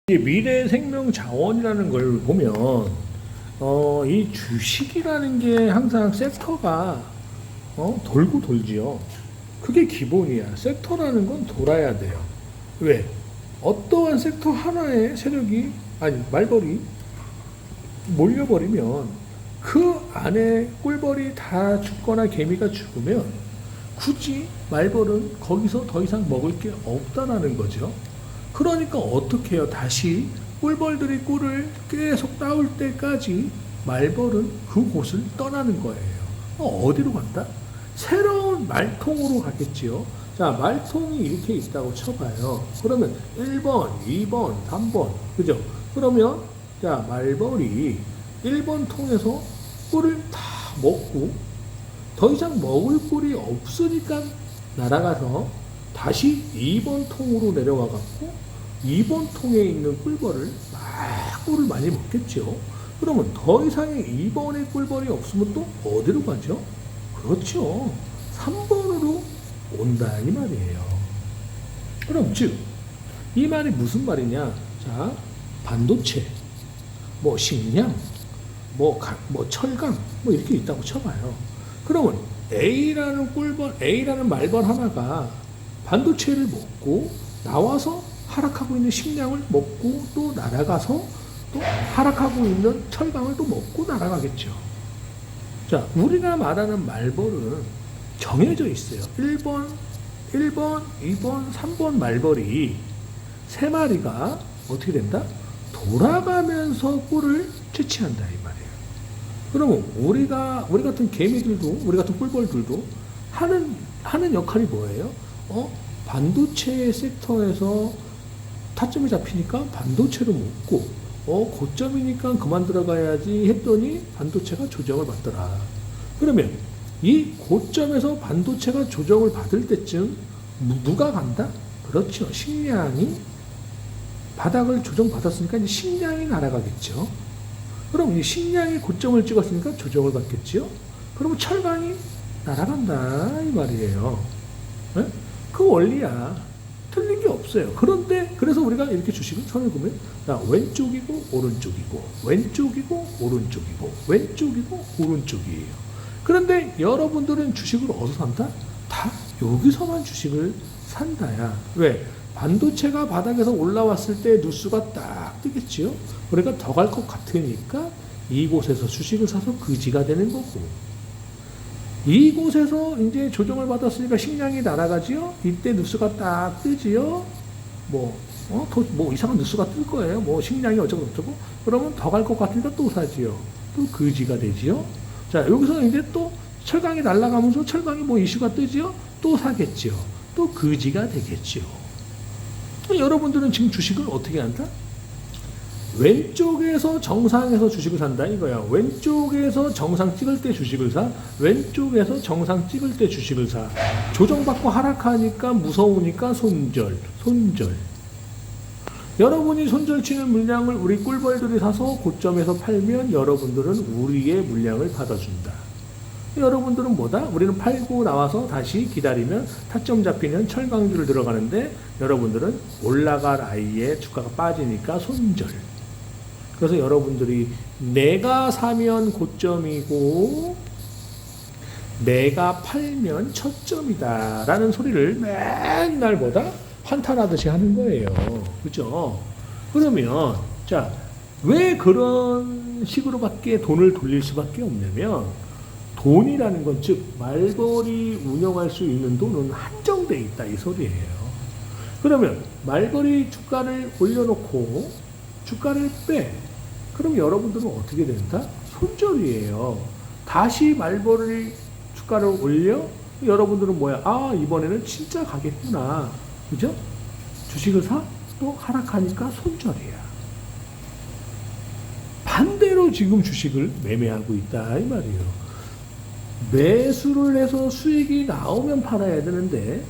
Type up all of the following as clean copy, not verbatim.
이 미래 생명 자원이라는 걸 보면 이 주식이라는 게 항상 섹터가 돌고 돌지요. 그게 기본이야. 섹터라는 건 돌아야 돼요. 왜? 어떠한 섹터 하나에 세력이 아니 말벌이 몰려버리면 그 안에 꿀벌이 다 죽거나 개미가 죽으면 굳이 말벌은 거기서 더 이상 먹을 게 없다라는 거죠. 그러니까 어떻게 해요? 다시 꿀벌들이 꿀을 계속 따올 때까지 말벌은 그곳을 떠나는 거예요. 어디로 간다? 새로운 말통으로 가겠지요. 자, 말통이 이렇게 있다고 쳐봐요. 그러면 1번, 2번, 3번, 그죠? 그러면, 자, 말벌이 1번 통에서 꿀을 다 먹고, 더 이상 먹을 꿀이 없으니까 날아가서 다시 2번 통으로 내려와갖고, 2번 통에 있는 꿀벌을 막 꿀을 많이 먹겠죠. 그러면 더 이상의 2번의 꿀벌이 없으면 또 어디로 가죠? 그렇죠. 3번으로 온다 이 말이에요. 그럼 즉 이 말이 무슨 말이냐? 자, 반도체, 뭐 식량, 뭐 철강, 뭐 이렇게 있다고 쳐봐요. 그러면 A라는 말벌 하나가 반도체를 먹고 나와서 하락하고 있는 식량을 먹고 또 날아가서 또 하락하고 있는 철강을 또 먹고 날아가겠죠. 자, 우리가 말하는 말벌은 정해져 있어요. 1번, 2번, 3번 말벌이 세 마리가 어떻게 된다? 돌아가면서 꿀을 채취한다 이 말이에요. 그러면 우리 같은 개미들도, 우리 같은 꿀벌들도 하는 역할이 뭐예요? 반도체 섹터에서 타점이 잡히니까 반도체로 먹고, 고점이니까 그만 들어가야지 했더니 반도체가 조정을 받더라. 그러면 이 고점에서 반도체가 조정을 받을 때쯤 누가 간다? 그렇죠. 식량이 바닥을 조정받았으니까 이제 식량이 날아가겠죠. 그럼 이 식량이 고점을 찍었으니까 조정을 받겠죠. 그러면 철강이 날아간다 이 말이에요. 네? 그 원리야. 틀린 게 없어요. 그런데 그래서 우리가 이렇게 주식을 선을 보면 왼쪽이고 오른쪽이고 왼쪽이고 오른쪽이고 왼쪽이고 오른쪽이에요. 그런데 여러분들은 주식을 어디서 산다? 다 여기서만 주식을 산다야. 왜? 반도체가 바닥에서 올라왔을 때 뉴스가 딱 뜨겠지요. 우리가 더 갈 것 같으니까 이곳에서 주식을 사서 그지가 되는 거고, 이곳에서 이제 조정을 받았으니까 식량이 날아가지요. 이때 뉴스가 딱 뜨지요. 뭐 이상한 뉴스가 뜰 거예요. 뭐 식량이 어쩌고. 그러면 더 갈 것 같으니까 또 사지요. 또 그지가 되지요. 자, 여기서 이제 또 철강이 날아가면서 철강이 뭐 이슈가 뜨지요. 또 사겠지요. 또 그지가 되겠지요. 여러분들은 지금 주식을 어떻게 한다? 왼쪽에서 정상에서 주식을 산다 이거야. 왼쪽에서 정상 찍을 때 주식을 사. 왼쪽에서 정상 찍을 때 주식을 사. 조정받고 하락하니까 무서우니까 손절. 여러분이 손절 치는 물량을 우리 꿀벌들이 사서 고점에서 팔면 여러분들은 우리의 물량을 받아준다. 여러분들은 뭐다? 우리는 팔고 나와서 다시 기다리면 타점 잡히는 철강주를 들어가는데 여러분들은 올라갈 아이에 주가가 빠지니까 손절. 그래서 여러분들이 내가 사면 고점이고 내가 팔면 초점이다 라는 소리를 맨날 뭐다? 환탄하듯이 하는 거예요. 그죠? 그러면 자, 왜 그런 식으로밖에 돈을 돌릴 수밖에 없냐면 돈이라는 건 즉 말벌이 운영할 수 있는 돈은 한정돼 있다 이 소리예요. 그러면 말벌이 주가를 올려놓고 주가를 빼. 그럼 여러분들은 어떻게 된다? 손절이에요. 다시 말벌이 주가를 올려? 여러분들은 뭐야? 아, 이번에는 진짜 가겠구나. 그죠? 주식을 사? 또 하락하니까 손절이야. 반대로 지금 주식을 매매하고 있다 이 말이에요. 매수를 해서 수익이 나오면 팔아야 되는데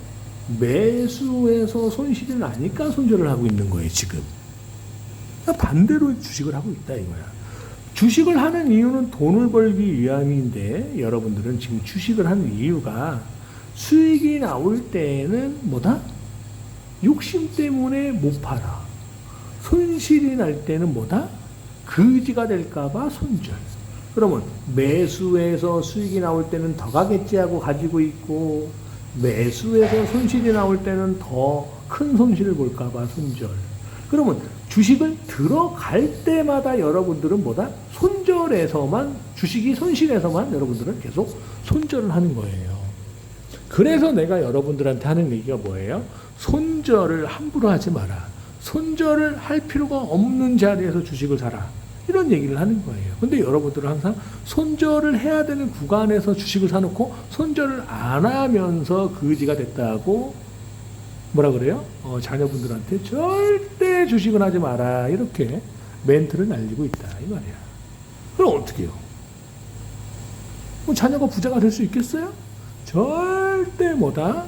매수해서 손실이 나니까 손절을 하고 있는 거예요 지금. 반대로 주식을 하고 있다 이거야. 주식을 하는 이유는 돈을 벌기 위함인데 여러분들은 지금 주식을 하는 이유가 수익이 나올 때는 뭐다? 욕심 때문에 못 팔아. 손실이 날 때는 뭐다? 그지가 될까봐 손절. 그러면 매수해서 수익이 나올 때는 더 가겠지 하고 가지고 있고, 매수해서 손실이 나올 때는 더 큰 손실을 볼까봐 손절. 그러면 주식을 들어갈 때마다 여러분들은 뭐다? 손절에서만, 주식이 손실에서만 여러분들은 계속 손절을 하는 거예요. 그래서 내가 여러분들한테 하는 얘기가 뭐예요? 손절을 함부로 하지 마라. 손절을 할 필요가 없는 자리에서 주식을 사라. 이런 얘기를 하는 거예요. 근데 여러분들은 항상 손절을 해야 되는 구간에서 주식을 사놓고 손절을 안 하면서 그지가 됐다고 뭐라 그래요? 자녀분들한테 절대 주식은 하지 마라. 이렇게 멘트를 날리고 있다. 이 말이야. 그럼 어떻게 해요? 자녀가 부자가 될 수 있겠어요? 절대 뭐다?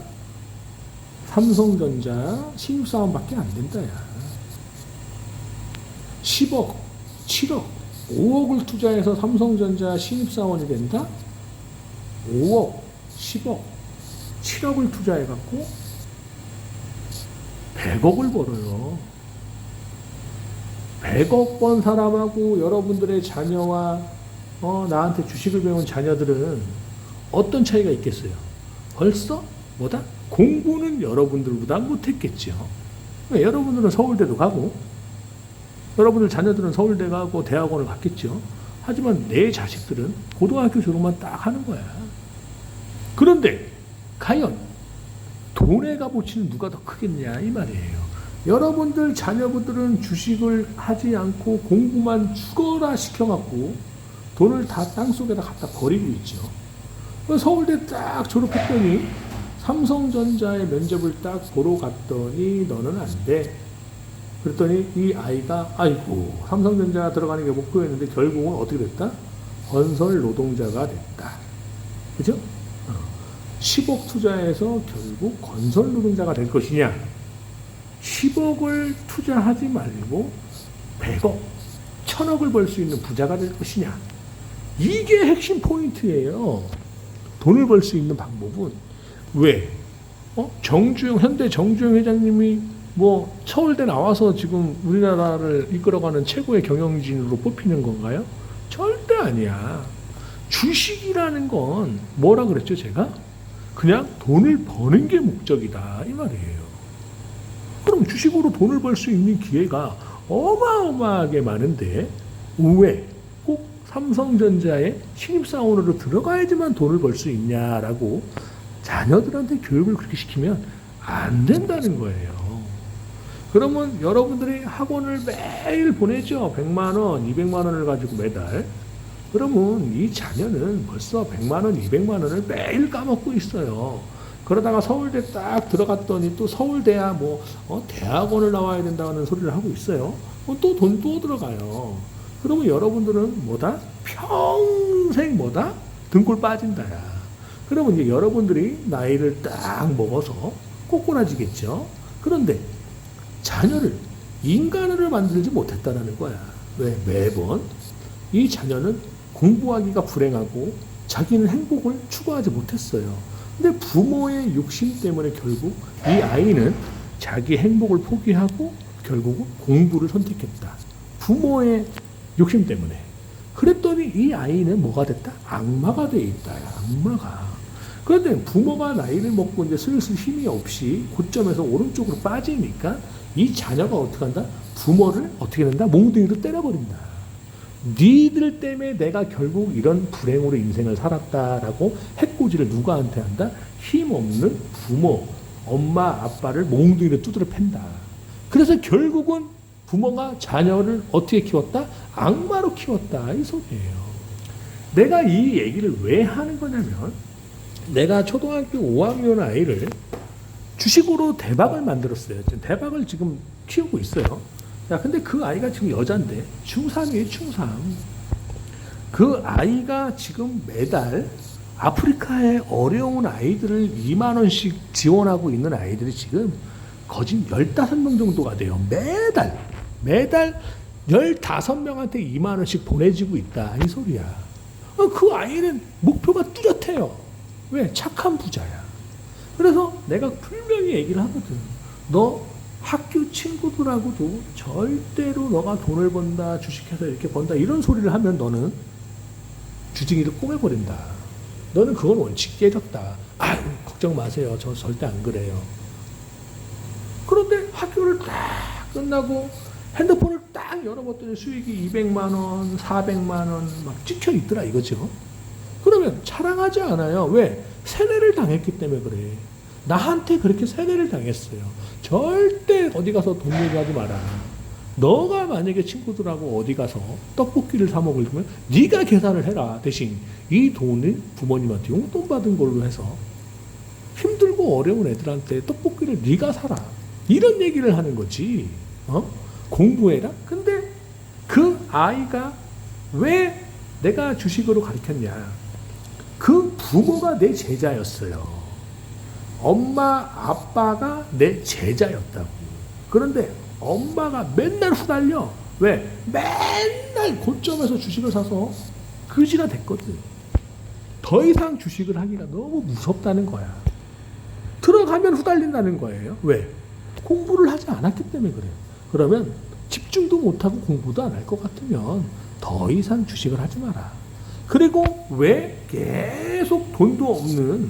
삼성전자 신입사원밖에 안 된다. 야. 10억, 7억, 5억을 투자해서 삼성전자 신입사원이 된다? 5억, 10억, 7억을 투자해갖고 100억을 벌어요. 100억 번 사람하고 여러분들의 자녀와 나한테 주식을 배운 자녀들은 어떤 차이가 있겠어요? 벌써 뭐다? 공부는 여러분들보다 못했겠죠. 여러분들은 서울대도 가고, 여러분들 자녀들은 서울대 가고 대학원을 갔겠죠. 하지만 내 자식들은 고등학교 졸업만 딱 하는 거야. 그런데 과연 돈의 값어치는 누가 더 크겠냐 이 말이에요. 여러분들 자녀분들은 주식을 하지 않고 공부만 죽어라 시켜갖고 돈을 다 땅속에다 갖다 버리고 있죠. 서울대 딱 졸업했더니 삼성전자의 면접을 딱 보러 갔더니 너는 안 돼. 그랬더니 이 아이가 아이고 삼성전자 들어가는 게 목표였는데 결국은 어떻게 됐다? 건설 노동자가 됐다. 그죠? 10억 투자해서 결국 건설 노동자가 될 것이냐? 10억을 투자하지 말고 100억, 1000억을 벌 수 있는 부자가 될 것이냐? 이게 핵심 포인트예요. 돈을 벌 수 있는 방법은 왜? 현대 정주영 회장님이 뭐 서울대 나와서 지금 우리나라를 이끌어가는 최고의 경영진으로 뽑히는 건가요? 절대 아니야. 주식이라는 건 뭐라 그랬죠, 제가? 그냥 돈을 버는 게 목적이다 이 말이에요. 그럼 주식으로 돈을 벌 수 있는 기회가 어마어마하게 많은데 왜 꼭 삼성전자에 신입사원으로 들어가야지만 돈을 벌 수 있냐라고 자녀들한테 교육을 그렇게 시키면 안 된다는 거예요. 그러면 여러분들이 학원을 매일 보내죠. 100만 원, 200만 원을 가지고 매달. 그러면 이 자녀는 벌써 100만 원, 200만 원을 매일 까먹고 있어요. 그러다가 서울대 딱 들어갔더니 또 서울대야 대학원을 나와야 된다는 소리를 하고 있어요. 또 돈 또 들어가요. 그러면 여러분들은 뭐다? 평생 뭐다? 등골 빠진다야. 그러면 이제 여러분들이 나이를 딱 먹어서 꼬꼬라지겠죠. 그런데 자녀를 인간으로 만들지 못했다라는 거야. 왜? 매번 이 자녀는 공부하기가 불행하고 자기는 행복을 추구하지 못했어요. 근데 부모의 욕심 때문에 결국 이 아이는 자기 행복을 포기하고 결국은 공부를 선택했다. 부모의 욕심 때문에. 그랬더니 이 아이는 뭐가 됐다? 악마가 돼 있다. 악마가. 그런데 부모가 나이를 먹고 이제 슬슬 힘이 없이 고점에서 오른쪽으로 빠지니까 이 자녀가 어떻게 한다? 부모를 어떻게 된다? 몽둥이로 때려버린다. 니들 때문에 내가 결국 이런 불행으로 인생을 살았다라고 해코지를 누구한테 한다? 힘없는 부모, 엄마, 아빠를 몽둥이로 두드려 팬다. 그래서 결국은 부모가 자녀를 어떻게 키웠다? 악마로 키웠다. 이 소리예요. 내가 이 얘기를 왜 하는 거냐면 내가 초등학교 5학년 아이를 주식으로 대박을 만들었어요. 대박을 지금 키우고 있어요. 자, 근데 그 아이가 지금 여잔데 중3이에요, 중3. 그 아이가 지금 매달 아프리카의 어려운 아이들을 2만 원씩 지원하고 있는 아이들이 지금 거진 15명 정도가 돼요. 매달 15명한테 2만 원씩 보내지고 있다. 이 소리야. 그 아이는 목표가 뚜렷해요. 왜? 착한 부자야. 그래서 내가 분명히 얘기를 하거든. 너 학교 친구들하고도 절대로 너가 돈을 번다, 주식해서 이렇게 번다 이런 소리를 하면 너는 주둥이를 꼬매버린다. 너는 그건 원칙 깨졌다. 걱정 마세요. 저 절대 안 그래요. 그런데 학교를 딱 끝나고 핸드폰을 딱 열어봤더니 수익이 200만 원, 400만 원 막 찍혀 있더라 이거죠. 그러면 자랑하지 않아요. 왜? 세뇌를 당했기 때문에 그래. 나한테 그렇게 세뇌를 당했어요. 절대 어디 가서 돈 얘기하지 마라. 너가 만약에 친구들하고 어디 가서 떡볶이를 사 먹으려면 네가 계산을 해라. 대신 이 돈을 부모님한테 용돈 받은 걸로 해서 힘들고 어려운 애들한테 떡볶이를 네가 사라. 이런 얘기를 하는 거지. 공부해라. 근데 그 아이가 왜 내가 주식으로 가르쳤냐. 그 부모가 내 제자였어요. 엄마, 아빠가 내 제자였다고. 그런데 엄마가 맨날 후달려. 왜? 맨날 고점에서 주식을 사서 그지가 됐거든. 더 이상 주식을 하기가 너무 무섭다는 거야. 들어가면 후달린다는 거예요. 왜? 공부를 하지 않았기 때문에 그래요. 그러면 집중도 못하고 공부도 안 할 것 같으면 더 이상 주식을 하지 마라. 그리고 왜 계속 돈도 없는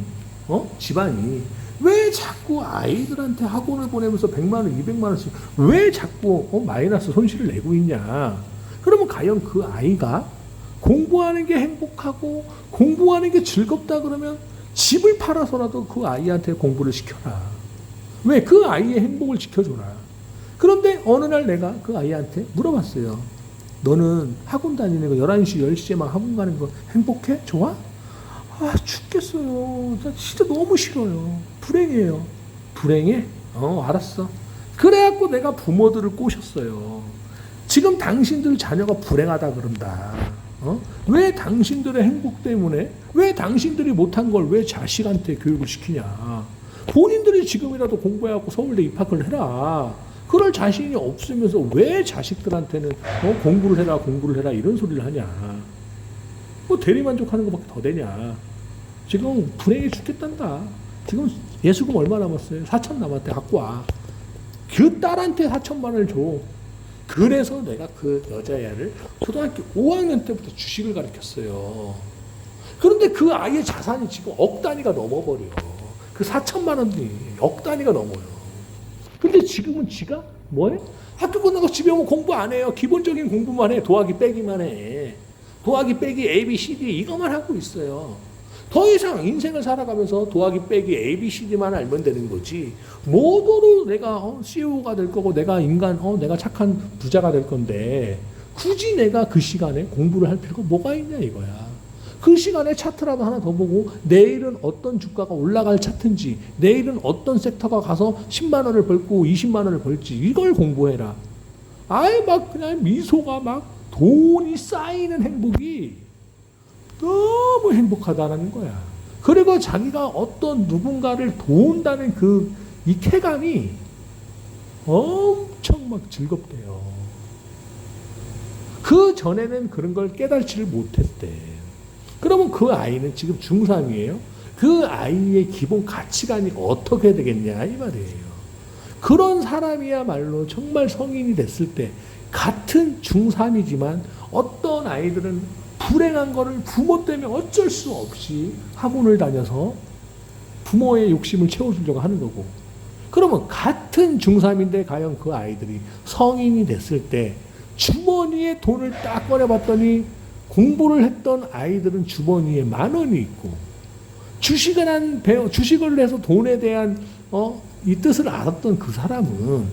집안이 왜 자꾸 아이들한테 학원을 보내면서 100만 원, 200만 원씩 왜 자꾸 마이너스 손실을 내고 있냐. 그러면 과연 그 아이가 공부하는 게 행복하고 공부하는 게 즐겁다 그러면 집을 팔아서라도 그 아이한테 공부를 시켜라. 왜? 그 아이의 행복을 지켜줘라. 그런데 어느 날 내가 그 아이한테 물어봤어요. 너는 학원 다니는 거 11시, 10시에 막 학원 가는 거 행복해? 좋아? 죽겠어요. 나 진짜 너무 싫어요. 불행해요. 불행해? 알았어. 그래갖고 내가 부모들을 꼬셨어요. 지금 당신들 자녀가 불행하다 그런다. 왜 당신들의 행복 때문에 왜 당신들이 못한 걸 왜 자식한테 교육을 시키냐. 본인들이 지금이라도 공부해갖고 서울대 입학을 해라. 그럴 자신이 없으면서 왜 자식들한테는 공부를 해라 이런 소리를 하냐. 뭐 대리만족하는 것밖에 더 되냐. 지금 불행해 죽겠단다. 지금 예수금 얼마 남았어요? 4천 남았대. 갖고 와. 그 딸한테 4천만 원을 줘. 그래서 내가 그 여자애를 초등학교 5학년 때부터 주식을 가르쳤어요. 그런데 그 아이의 자산이 지금 억 단위가 넘어버려. 그 4천만 원이 억 단위가 넘어요. 근데 지금은 지가 뭐해? 학교 끝나고 집에 오면 공부 안 해요. 기본적인 공부만 해. 더하기 빼기만 해. 더하기 빼기 A, B, C, D 이것만 하고 있어요. 더 이상 인생을 살아가면서 더하기 빼기 A, B, C, D만 알면 되는 거지. 모두로 내가 CEO가 될 거고 내가 내가 착한 부자가 될 건데 굳이 내가 그 시간에 공부를 할 필요가 뭐가 있냐 이거야. 그 시간에 차트라도 하나 더 보고 내일은 어떤 주가가 올라갈 차트인지 내일은 어떤 섹터가 가서 10만 원을 벌고 20만 원을 벌지 이걸 공부해라. 아예 막 그냥 미소가 막 돈이 쌓이는 행복이 너무 행복하다는 거야. 그리고 자기가 어떤 누군가를 도운다는 이 쾌감이 엄청 막 즐겁대요. 그 전에는 그런 걸 깨달지를 못했대. 그러면 그 아이는 지금 중3이에요. 그 아이의 기본 가치관이 어떻게 되겠냐 이 말이에요. 그런 사람이야말로 정말 성인이 됐을 때 같은 중3이지만 어떤 아이들은 불행한 거를 부모 때문에 어쩔 수 없이 학원을 다녀서 부모의 욕심을 채워주려고 하는 거고, 그러면 같은 중3인데 과연 그 아이들이 성인이 됐을 때 주머니에 돈을 딱 꺼내봤더니 공부를 했던 아이들은 주머니에 10,000원이 있고 주식을 해서 돈에 대한 이 뜻을 알았던 그 사람은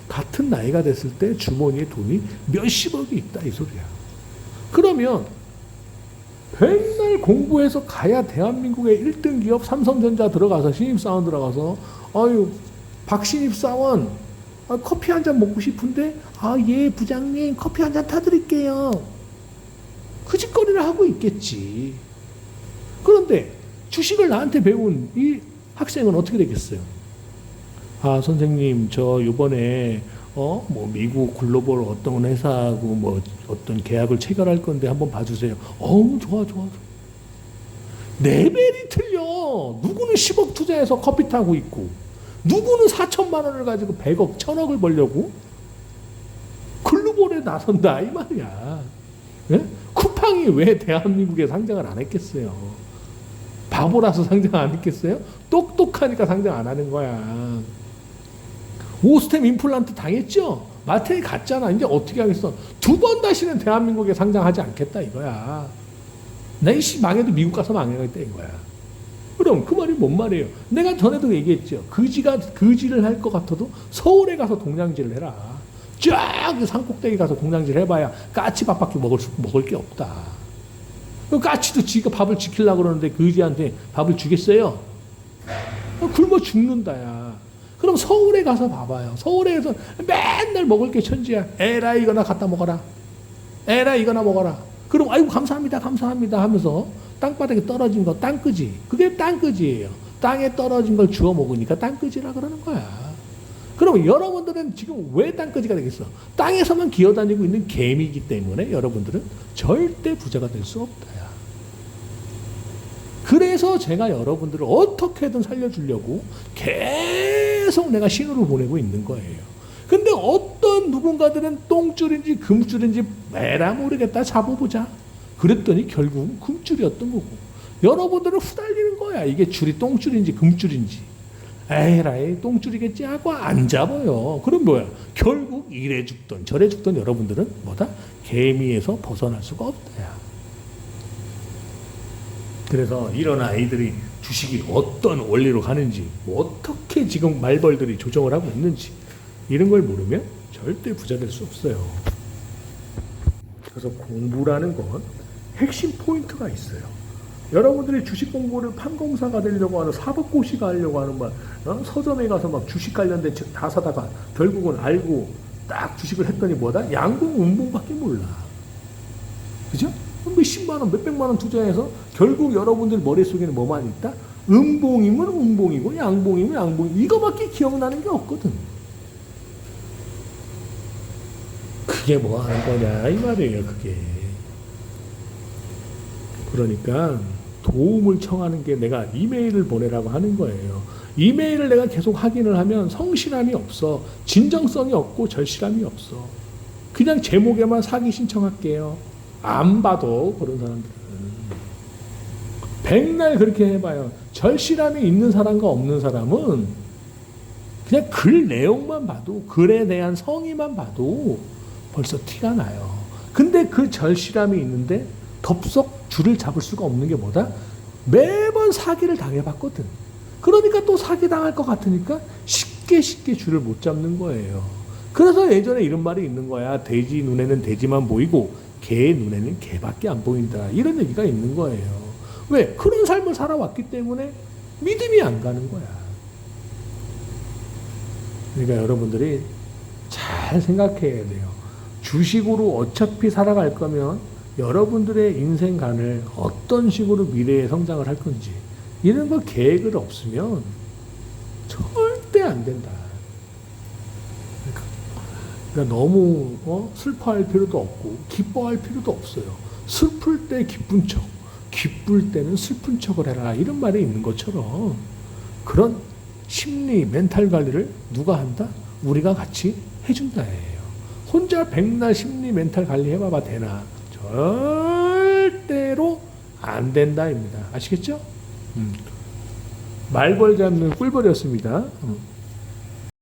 같은 나이가 됐을 때 주머니에 돈이 몇십억이 있다 이 소리야. 그러면 맨날 공부해서 가야 대한민국의 1등 기업 삼성전자 들어가서 신입사원 들어가서 박신입사원 커피 한 잔 먹고 싶은데 예 부장님 커피 한 잔 타드릴게요. 그 짓거리를 하고 있겠지. 그런데 주식을 나한테 배운 이 학생은 어떻게 되겠어요? 선생님 저 이번에 미국 글로벌 어떤 회사하고 어떤 계약을 체결할 건데 한번 봐주세요. 좋아. 레벨이 틀려. 누구는 10억 투자해서 커피 타고 있고 누구는 4천만 원을 가지고 100억, 1000억을 벌려고 글로벌에 나선다 이 말이야. 예? 쿠팡이 왜 대한민국에 상장을 안 했겠어요? 바보라서 상장 안 했겠어요? 똑똑하니까 상장 안 하는 거야. 오스템 임플란트 당했죠? 마트에 갔잖아. 이제 어떻게 하겠어? 2번 다시는 대한민국에 상장하지 않겠다 이거야. 내씨 망해도 미국 가서 망해야겠다 이거야. 그럼 그 말이 뭔 말이에요? 내가 전에도 얘기했죠. 거지를 할 것 같아도 서울에 가서 동장질을 해라. 쫙 산꼭대기 가서 동장질 해봐야 까치밥밖에 먹을 게 없다. 그 까치도 지가 밥을 지키려고 그러는데 거지한테 밥을 주겠어요? 굶어 죽는다야. 그럼 서울에 가서 봐봐요. 서울에서 맨날 먹을 게 천지야. 에라 이거나 갖다 먹어라. 에라 이거나 먹어라. 그럼 아이고 감사합니다 감사합니다 하면서 땅바닥에 떨어진 거 땅끄지. 그게 땅끄지예요. 땅에 떨어진 걸 주워 먹으니까 땅끄지라 그러는 거야. 그럼 여러분들은 지금 왜 땅끄지가 되겠어? 땅에서만 기어다니고 있는 개미이기 때문에 여러분들은 절대 부자가 될 수 없다야. 그래서 제가 여러분들을 어떻게든 살려주려고 계속 내가 신호를 보내고 있는 거예요. 근데 어떤 누군가들은 똥줄인지 금줄인지 에라 모르겠다 잡아보자. 그랬더니 결국은 금줄이었던 거고. 여러분들은 후달리는 거야. 이게 줄이 똥줄인지 금줄인지. 에라이 똥줄이겠지 하고 안 잡아요. 그럼 뭐야? 결국 이래 죽던 저래 죽던 여러분들은 뭐다? 개미에서 벗어날 수가 없다야. 그래서 이런 아이들이 주식이 어떤 원리로 가는지, 어떻게 지금 말벌들이 조정을 하고 있는지 이런 걸 모르면 절대 부자 될 수 없어요. 그래서 공부라는 건 핵심 포인트가 있어요. 여러분들이 주식 공부를 판공사가 되려고 하는 사법고시가 하려고 하는 막 서점에 가서 막 주식 관련된 책 다 사다가 결국은 알고 딱 주식을 했더니 뭐다? 양봉, 음봉밖에 몰라. 그죠? 몇십만 원, 몇백만 원 투자해서 결국 여러분들 머릿속에는 뭐만 있다? 음봉이면 음봉이고 양봉이면 양봉이고 이거밖에 기억나는 게 없거든. 그게 뭐 하는 거냐 이 말이에요. 그게. 그러니까 도움을 청하는 게 내가 이메일을 보내라고 하는 거예요. 이메일을 내가 계속 확인을 하면 성실함이 없어. 진정성이 없고 절실함이 없어. 그냥 제목에만 사기 신청할게요. 안 봐도 그런 사람들은 백날 그렇게 해봐요. 절실함이 있는 사람과 없는 사람은 그냥 글 내용만 봐도 글에 대한 성의만 봐도 벌써 티가 나요. 근데 그 절실함이 있는데 덥석 줄을 잡을 수가 없는 게 뭐다? 매번 사기를 당해봤거든. 그러니까 또 사기 당할 것 같으니까 쉽게 줄을 못 잡는 거예요. 그래서 예전에 이런 말이 있는 거야. 돼지 눈에는 돼지만 보이고 개 눈에는 개밖에 안 보인다. 이런 얘기가 있는 거예요. 왜? 그런 삶을 살아왔기 때문에 믿음이 안 가는 거야. 그러니까 여러분들이 잘 생각해야 돼요. 주식으로 어차피 살아갈 거면 여러분들의 인생관을 어떤 식으로 미래에 성장을 할 건지 이런 거 계획을 없으면 절대 안 된다. 그러니까 너무 슬퍼할 필요도 없고 기뻐할 필요도 없어요. 슬플 때 기쁜 척, 기쁠 때는 슬픈 척을 해라. 이런 말이 있는 것처럼 그런 심리, 멘탈 관리를 누가 한다? 우리가 같이 해준다예요. 혼자 백날 심리, 멘탈 관리 해봐봐 되나? 절대로 안 된다입니다. 아시겠죠? 말벌 잡는 꿀벌이었습니다.